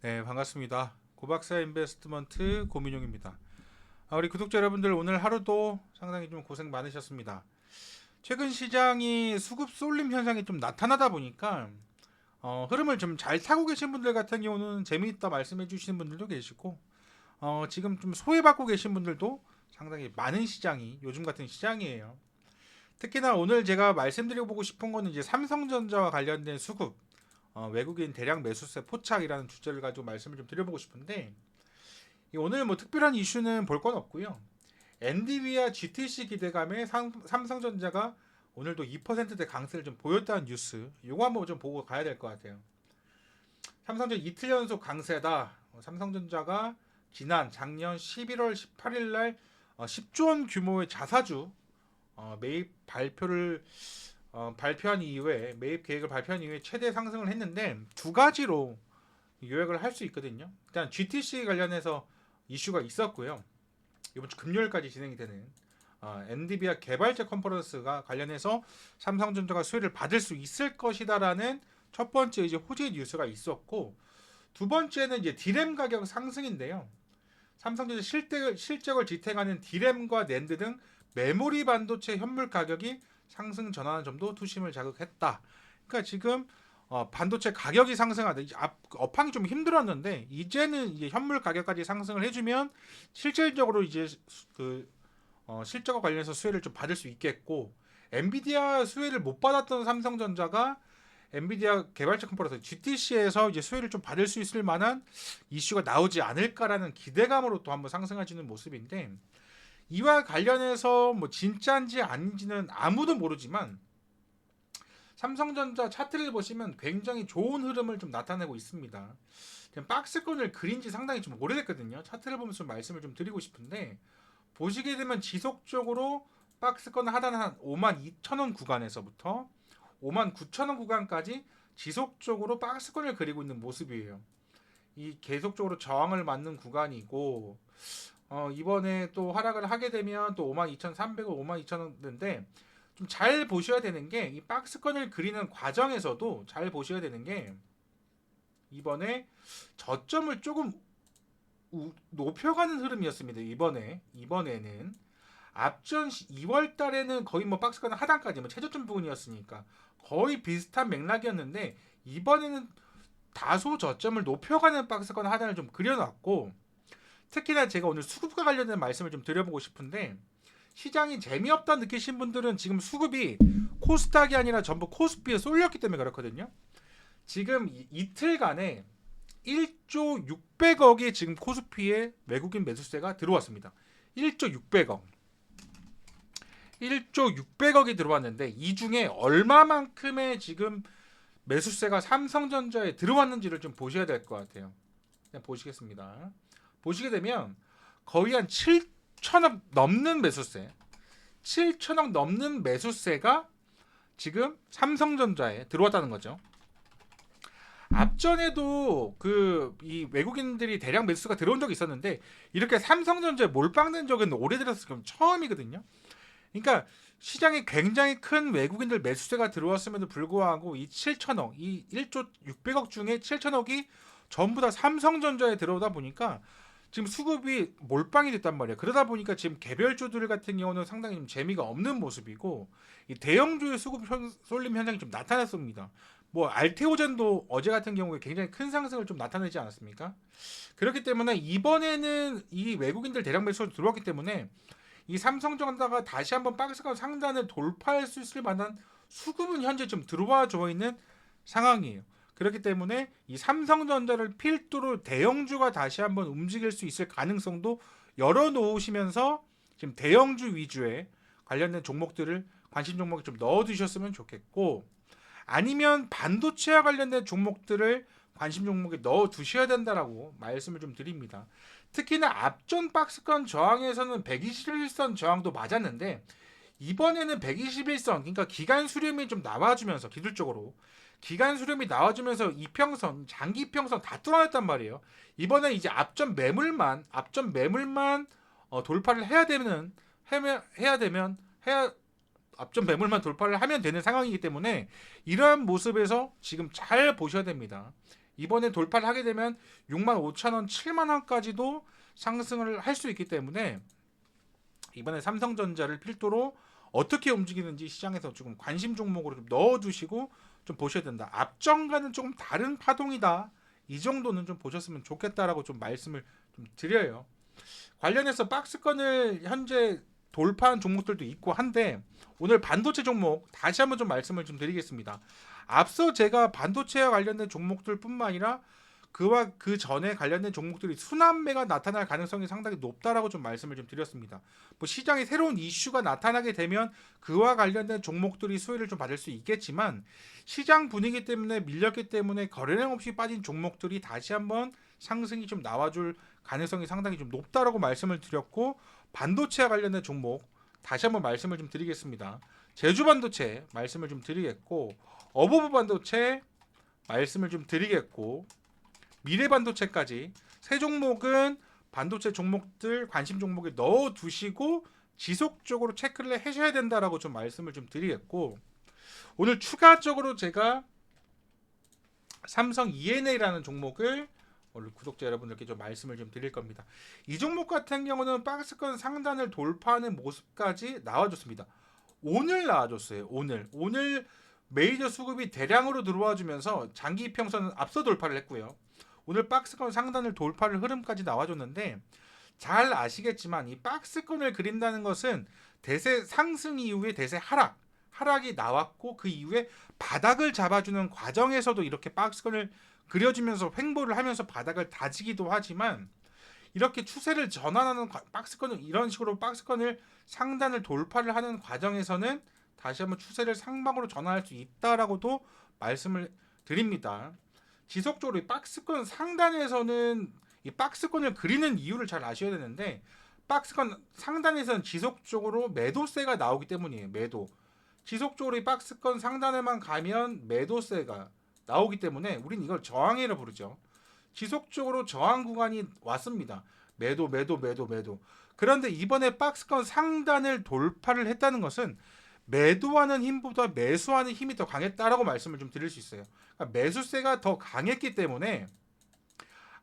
네, 반갑습니다. 고박사 인베스트먼트 고민용입니다. 우리 구독자 여러분들 오늘 하루도 상당히 좀 고생 많으셨습니다. 최근 시장이 수급 쏠림 현상이 좀 나타나다 보니까 흐름을 좀 잘 타고 계신 분들 같은 경우는 재미있다 말씀해 주시는 분들도 계시고 지금 좀 소외받고 계신 분들도 상당히 많은 시장이 요즘 같은 시장이에요. 특히나 오늘 제가 말씀드려보고 싶은 거는 이제 삼성전자와 관련된 수급 외국인 대량 매수세 포착이라는 주제를 가지고 말씀을 좀 드려보고 싶은데 오늘 뭐 특별한 이슈는 볼 건 없고요. 엔비디아 GTC 기대감에 삼성전자가 오늘도 2%대 강세를 좀 보였다는 뉴스 이거 한번 좀 보고 가야 될 것 같아요. 삼성전자 이틀 연속 강세다. 삼성전자가 작년 11월 18일 날 10조 원 규모의 자사주 매입 발표를 발표한 이후에 매입 계획을 발표한 이후에 최대 상승을 했는데 두 가지로 요약을 할 수 있거든요. 일단 GTC 관련해서 이슈가 있었고요. 이번 주 금요일까지 진행이 되는 엔비디아 개발자 컨퍼런스가 관련해서 삼성전자가 수혜를 받을 수 있을 것이다라는 첫 번째 이제 호재 뉴스가 있었고, 두 번째는 이제 디램 가격 상승인데요. 삼성전자 실적을 지탱하는 디램과 낸드 등 메모리 반도체 현물 가격이 상승 전환한 점도 투심을 자극했다. 그러니까 지금 반도체 가격이 상승하다. 업황이 좀 힘들었는데 이제는 이제 현물 가격까지 상승을 해주면 실질적으로 이제 실적과 관련해서 수혜를 좀 받을 수 있겠고, 엔비디아 수혜를 못 받았던 삼성전자가 엔비디아 개발자 컨퍼런스 GTC에서 이제 수혜를 좀 받을 수 있을 만한 이슈가 나오지 않을까라는 기대감으로 또 한번 상승해주는 모습인데, 이와 관련해서 뭐 진짜인지 아닌지는 아무도 모르지만 삼성전자 차트를 보시면 굉장히 좋은 흐름을 좀 나타내고 있습니다. 박스권을 그린 지 상당히 좀 오래됐거든요. 차트를 보면서 말씀을 좀 드리고 싶은데, 보시게 되면 지속적으로 박스권 하단 한 52,000원 구간에서부터 59,000원 구간까지 지속적으로 박스권을 그리고 있는 모습이에요. 이 계속적으로 저항을 맞는 구간이고, 이번에 또 하락을 하게 되면 또 52,300원, 52,000원인데 좀 잘 보셔야 되는 게, 이 박스권을 그리는 과정에서도 잘 보셔야 되는 게, 이번에 저점을 조금 높여가는 흐름이었습니다. 이번에는 앞전 2월 달에는 거의 뭐 박스권 하단까지 뭐 최저점 부분이었으니까 거의 비슷한 맥락이었는데, 이번에는 다소 저점을 높여가는 박스권 하단을 좀 그려놨고, 특히나 제가 오늘 수급과 관련된 말씀을 좀 드려보고 싶은데, 시장이 재미없다 느끼신 분들은 지금 수급이 코스닥이 아니라 전부 코스피에 쏠렸기 때문에 그렇거든요. 지금 이틀간에 1조 600억이 지금 코스피에 외국인 매수세가 들어왔습니다. 1조 600억. 1조 600억이 들어왔는데 이 중에 얼마만큼의 지금 매수세가 삼성전자에 들어왔는지를 좀 보셔야 될 것 같아요. 그냥 보시겠습니다. 보시게 되면 거의 한 7천억 넘는 매수세, 7천억 넘는 매수세가 지금 삼성전자에 들어왔다는 거죠. 앞전에도 이 외국인들이 대량 매수가 들어온 적이 있었는데 이렇게 삼성전자에 몰빵된 적은 오래돼서 처음이거든요. 그러니까 시장에 굉장히 큰 외국인들 매수세가 들어왔음에도 불구하고 이 7천억, 이 1조 600억 중에 7천억이 전부 다 삼성전자에 들어오다 보니까 지금 수급이 몰빵이 됐단 말이에요. 그러다 보니까 지금 개별주들 같은 경우는 상당히 좀 재미가 없는 모습이고, 이 대형주의 수급 쏠림 현상이 좀 나타났습니다. 뭐 알테오젠도 어제 같은 경우에 굉장히 큰 상승을 좀 나타내지 않았습니까? 그렇기 때문에 이번에는 이 외국인들 대량 매수가 들어왔기 때문에 이 삼성전자가 다시 한번 박스권 상단을 돌파할 수 있을 만한 수급은 현재 좀 들어와 줘 있는 상황이에요. 그렇기 때문에 이 삼성전자를 필두로 대형주가 다시 한번 움직일 수 있을 가능성도 열어놓으시면서 지금 대형주 위주의 관련된 종목들을 관심 종목에 좀 넣어두셨으면 좋겠고, 아니면 반도체와 관련된 종목들을 관심 종목에 넣어두셔야 된다라고 말씀을 좀 드립니다. 특히나 앞전 박스권 저항에서는 121선 저항도 맞았는데 이번에는 121선, 그러니까 기간 수렴이 좀 나와주면서 기술적으로 기간 수렴이 나와주면서 이평선, 장기평선 다 뚫어냈단 말이에요. 이번에 이제 앞전 매물만 돌파를 해야 앞전 매물만 돌파를 하면 되는 상황이기 때문에 이러한 모습에서 지금 잘 보셔야 됩니다. 이번에 돌파를 하게 되면 65,000원, 70,000원까지도 상승을 할 수 있기 때문에 이번에 삼성전자를 필두로 어떻게 움직이는지 시장에서 조금 관심 종목으로 좀 넣어두시고 좀 보셔야 된다. 앞전과는 조금 다른 파동이다. 이 정도는 좀 보셨으면 좋겠다라고 좀 말씀을 좀 드려요. 관련해서 박스권을 현재 돌파한 종목들도 있고 한데 오늘 반도체 종목 다시 한번 좀 말씀을 좀 드리겠습니다. 앞서 제가 반도체와 관련된 종목들뿐만 아니라 그와 그 전에 관련된 종목들이 순환매가 나타날 가능성이 상당히 높다라고 좀 말씀을 좀 드렸습니다. 뭐 시장에 새로운 이슈가 나타나게 되면 그와 관련된 종목들이 수혜를 좀 받을 수 있겠지만 시장 분위기 때문에 밀렸기 때문에 거래량 없이 빠진 종목들이 다시 한번 상승이 좀 나와줄 가능성이 상당히 좀 높다라고 말씀을 드렸고 반도체와 관련된 종목 다시 한번 말씀을 좀 드리겠습니다. 제주반도체 말씀을 좀 드리겠고 어버브 반도체 말씀을 좀 드리겠고 미래반도체까지 세 종목은 반도체 종목들 관심 종목에 넣어 두시고 지속적으로 체크를 하셔야 된다라고 좀 말씀을 좀 드리겠고 오늘 추가적으로 제가 삼성 ENA라는 종목을 오늘 구독자 여러분들께 좀 말씀을 좀 드릴 겁니다. 이 종목 같은 경우는 박스권 상단을 돌파하는 모습까지 나와줬습니다. 오늘 나와줬어요. 오늘 메이저 수급이 대량으로 들어와 주면서 장기 이평선은 앞서 돌파를 했고요. 오늘 박스권 상단을 돌파를 흐름까지 나와줬는데 잘 아시겠지만 이 박스권을 그린다는 것은 대세 상승 이후에 대세 하락이 나왔고 그 이후에 바닥을 잡아주는 과정에서도 이렇게 박스권을 그려주면서 횡보를 하면서 바닥을 다지기도 하지만 이렇게 추세를 전환하는 박스권을 이런 식으로 박스권을 상단을 돌파를 하는 과정에서는 다시 한번 추세를 상방으로 전환할 수 있다라고도 말씀을 드립니다. 지속적으로 이 박스권 상단에서는 이 박스권을 그리는 이유를 잘 아셔야 되는데 박스권 상단에서는 지속적으로 매도세가 나오기 때문이에요. 지속적으로 이 박스권 상단에만 가면 매도세가 나오기 때문에 우린 이걸 저항이라 부르죠. 지속적으로 저항 구간이 왔습니다. 매도. 그런데 이번에 박스권 상단을 돌파를 했다는 것은 매도하는 힘보다 매수하는 힘이 더 강했다라고 말씀을 좀 드릴 수 있어요. 그러니까 매수세가 더 강했기 때문에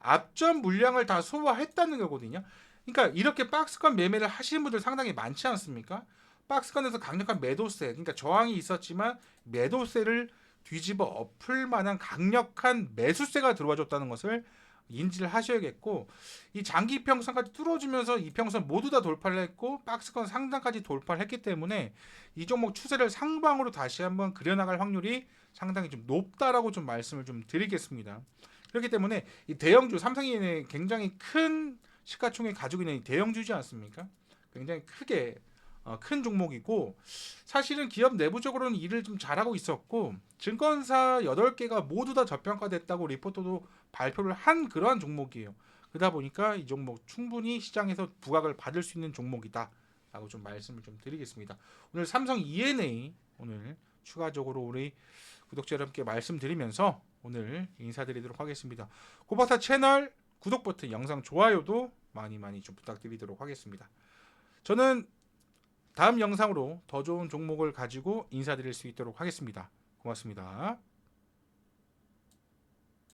앞전 물량을 다 소화했다는 거거든요. 그러니까 이렇게 박스권 매매를 하시는 분들 상당히 많지 않습니까? 박스권에서 강력한 매도세, 그러니까 저항이 있었지만 매도세를 뒤집어 엎을 만한 강력한 매수세가 들어와줬다는 것을 인지를 하셔야겠고 이 장기 이평선까지 뚫어주면서 이평선 모두 다 돌파를 했고 박스권 상단까지 돌파를 했기 때문에 이 종목 추세를 상방으로 다시 한번 그려나갈 확률이 상당히 좀 높다라고 좀 말씀을 좀 드리겠습니다. 그렇기 때문에 이 대형주 삼성이 굉장히 큰 시가총액 가지고 있는 이 대형주지 않습니까? 굉장히 크게 큰 종목이고 사실은 기업 내부적으로는 일을 좀 잘하고 있었고 증권사 8개가 모두 다 저평가됐다고 리포터도 발표를 한 그러한 종목이에요. 그러다 보니까 이 종목 충분히 시장에서 부각을 받을 수 있는 종목이다 라고 좀 말씀을 좀 드리겠습니다. 오늘 삼성 ENA 오늘 추가적으로 우리 구독자 여러분께 말씀드리면서 오늘 인사드리도록 하겠습니다. 고박사 채널 구독 버튼, 영상 좋아요도 많이 좀 부탁드리도록 하겠습니다. 저는 다음 영상으로 더 좋은 종목을 가지고 인사드릴 수 있도록 하겠습니다. 고맙습니다.